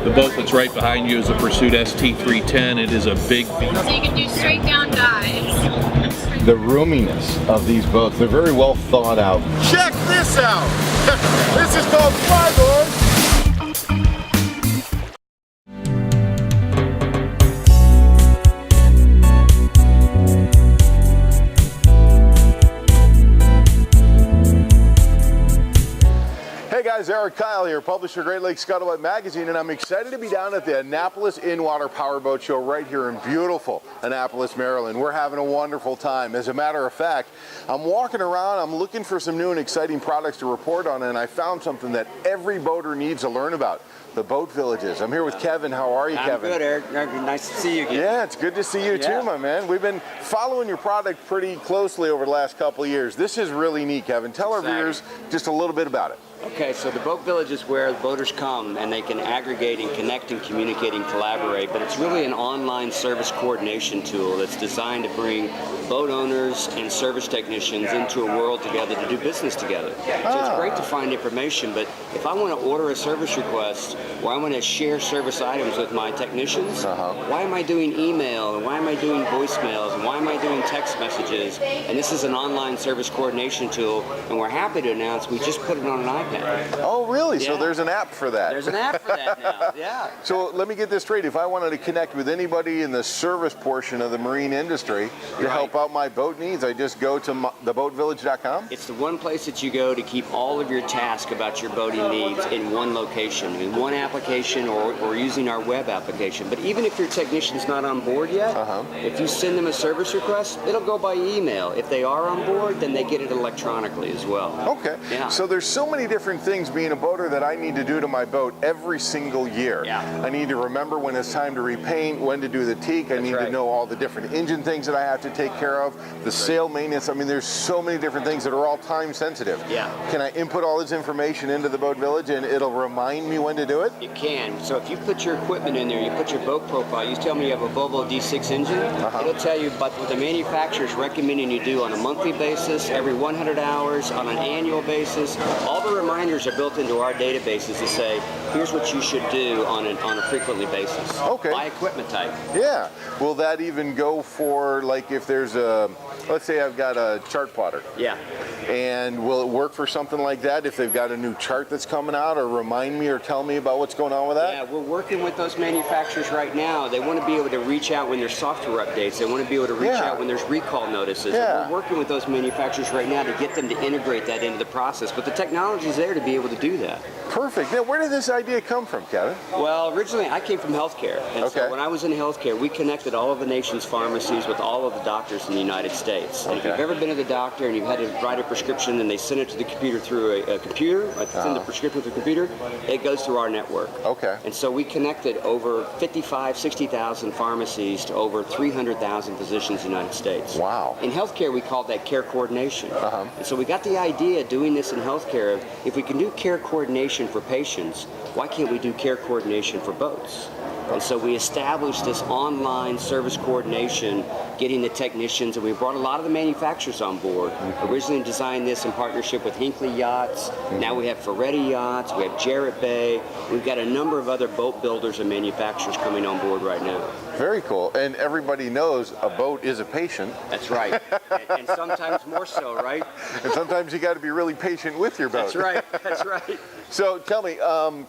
The boat that's right behind you is a Pursuit ST310. It is a big beast. So you can do straight down dives. The roominess of these boats, they're very well thought out. Check this out! This is called Flyboard! Hey guys, Erik Kyle here, publisher Great Lakes Scuttlebutt magazine, and I'm excited to be down at the Annapolis in-water powerboat show right here in beautiful Annapolis, Maryland. We're having a wonderful time. As a matter of fact, I'm walking around, I'm looking for some new and exciting products to report on, and I found something that every boater needs to learn about. The boat villages. I'm here with Kevin. How are you, Kevin? I'm good, Eric. Nice to see you again. Yeah, it's good to see you too, my man. We've been following your product pretty closely over the last couple of years. This is really neat, Kevin. Tell our viewers just a little bit about it. Okay, so the boat village is where the boaters come and they can aggregate and connect and communicate and collaborate, but it's really an online service coordination tool that's designed to bring boat owners and service technicians into a world together to do business together. So it's great to find information, but if I want to order a service request or I want to share service items with my technicians, why am I doing email and why am I doing voicemails and why am I doing text messages? And this is an online service coordination tool, and we're happy to announce we just put it on an iPad. Oh, really? Yeah. So there's an app for that. There's an app for that now, yeah. So let me get this straight. If I wanted to connect with anybody in the service portion of the marine industry to help out my boat needs, I just go to theboatvillage.com? It's the one place that you go to keep all of your tasks about your boating needs in one location, in one application, or using our web application. But even if your technician's not on board yet, if you send them a service request, it'll go by email. If they are on board, then they get it electronically as well. Okay. Yeah. So there's so many different things being a boater that I need to do to my boat every single year. Yeah. I need to remember when it's time to repaint, when to do the teak. I need to know all the different engine things that I have to take care of, the sail maintenance. I mean, there's so many different things that are all time sensitive. Yeah. Can I input all this information into the boat village and it'll remind me when to do it? You can. So if you put your equipment in there, you put your boat profile, you tell me you have a Volvo D6 engine, it'll tell you about what the manufacturer's recommending you do on a monthly basis, every 100 hours, on an annual basis. All the reminders are built into our databases to say, here's what you should do on a frequently basis. Okay. By equipment type. Yeah. Will that even go for, like, if there's a, let's say I've got a chart plotter. Yeah. And will it work for something like that if they've got a new chart that's coming out, or remind me or tell me about what's going on with that? Yeah, we're working with those manufacturers right now. They want to be able to reach out when there's software updates. They want to be able to reach out when there's recall notices. Yeah. And we're working with those manufacturers right now to get them to integrate that into the process. But the technology is there to be able to do that. Perfect. Now, where did this idea come from, Kevin? Well, originally I came from healthcare. And so when I was in healthcare, we connected all of the nation's pharmacies with all of the doctors in the United States. And if you've ever been to the doctor and you've had to write a prescription and they send it to the computer through a computer, send the prescription through the computer, it goes through our network. Okay. And so we connected over 60,000 pharmacies to over 300,000 physicians in the United States. Wow. In healthcare, we call that care coordination. And so we got the idea doing this in healthcare of, if we can do care coordination for patients, why can't we do care coordination for boats? And so we established this online service coordination, getting the technicians, and we brought a lot of the manufacturers on board. Originally designed this in partnership with Hinckley Yachts. Now we have Ferretti Yachts, we have Jarrett Bay. We've got a number of other boat builders and manufacturers coming on board right now. Very cool. And everybody knows a boat is a patient. That's right. and sometimes more so, right? And sometimes you got to be really patient with your boat. That's right. That's right. So tell me,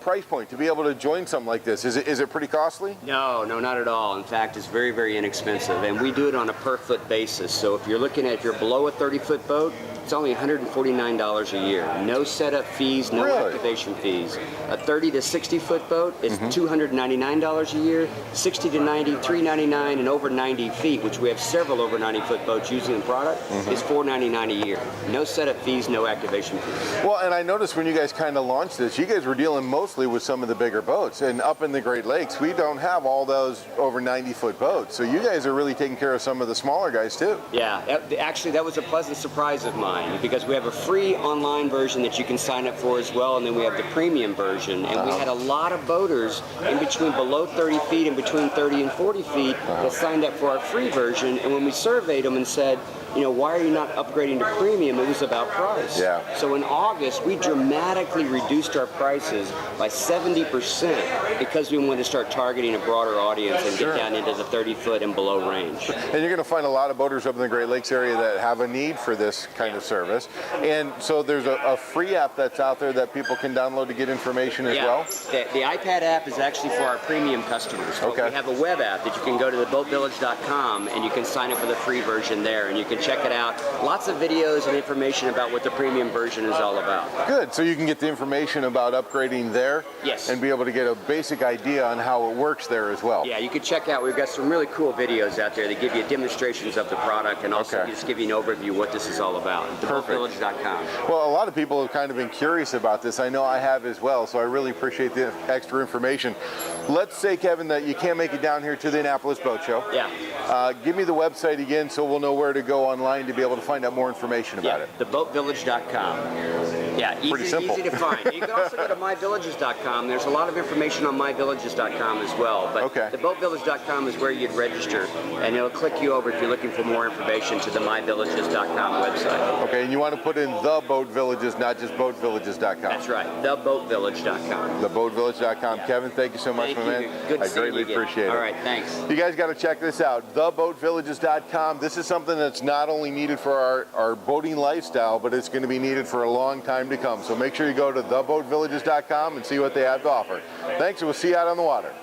price point to be able to join something like this, is it pretty costly? No, not at all. In fact, it's very, very inexpensive, and we do it on a per foot basis. So if you're looking at, if you're below a 30-foot boat, it's only $149 a year. No setup fees, no activation fees. A 30 to 60 foot boat is $299 a year. 60 to 90, $399, and over 90 feet, which we have several over 90 foot boats using the product, is $499 a year. No setup fees, no activation fees. Well, and I noticed when you guys kind of launched this, you guys were dealing mostly with some of the bigger boats, and up in the Great Lakes, we don't have all those over 90 foot boats. So you guys are really taking care of some of the smaller guys too. Yeah, actually that was a pleasant surprise of mine, because we have a free online version that you can sign up for as well, and then we have the premium version. And we had a lot of boaters in between below 30 feet and between 30 and 40 feet that signed up for our free version. And when we surveyed them and said, why are you not upgrading to premium? It was about price. Yeah. So in August, we dramatically reduced our prices by 70% because we wanted to start targeting a broader audience and get down into the 30-foot and below range. And you're going to find a lot of boaters up in the Great Lakes area that have a need for this kind of service. And so there's a free app that's out there that people can download to get information as well? The iPad app is actually for our premium customers. Okay. We have a web app that you can go to theboatvillage.com and you can sign up for the free version there and you can check it out. Lots of videos and information about what the premium version is all about. Good. So you can get the information about upgrading there. Yes. And be able to get a basic idea on how it works there as well. Yeah, you can check out, we've got some really cool videos out there that give you demonstrations of the product and also just give you an overview of what this is all about. Theboatvillage.com. Well, a lot of people have kind of been curious about this. I know I have as well, so I really appreciate the extra information. Let's say, Kevin, that you can't make it down here to the Annapolis Boat Show. Yeah. Give me the website again so we'll know where to go online to be able to find out more information about it. Theboatvillage.com. Yeah, Pretty simple. Easy to find. You can also go to myvillages.com. There's a lot of information on myvillages.com as well. But theboatvillage.com is where you'd register, and it'll click you over if you're looking for more information to the myvillages.com website. Okay, and you want to put in The Boat Villages, not just boatvillages.com. That's right, theboatvillage.com. Theboatvillage.com. Yeah. Kevin, thank you so much, my man. Good to I see you greatly again. appreciate it. All right, thanks. You guys got to check this out, theboatvillages.com. This is something that's not only needed for our boating lifestyle, but it's going to be needed for a long time to come. So make sure you go to theboatvillages.com and see what they have to offer. Thanks, and we'll see you out on the water.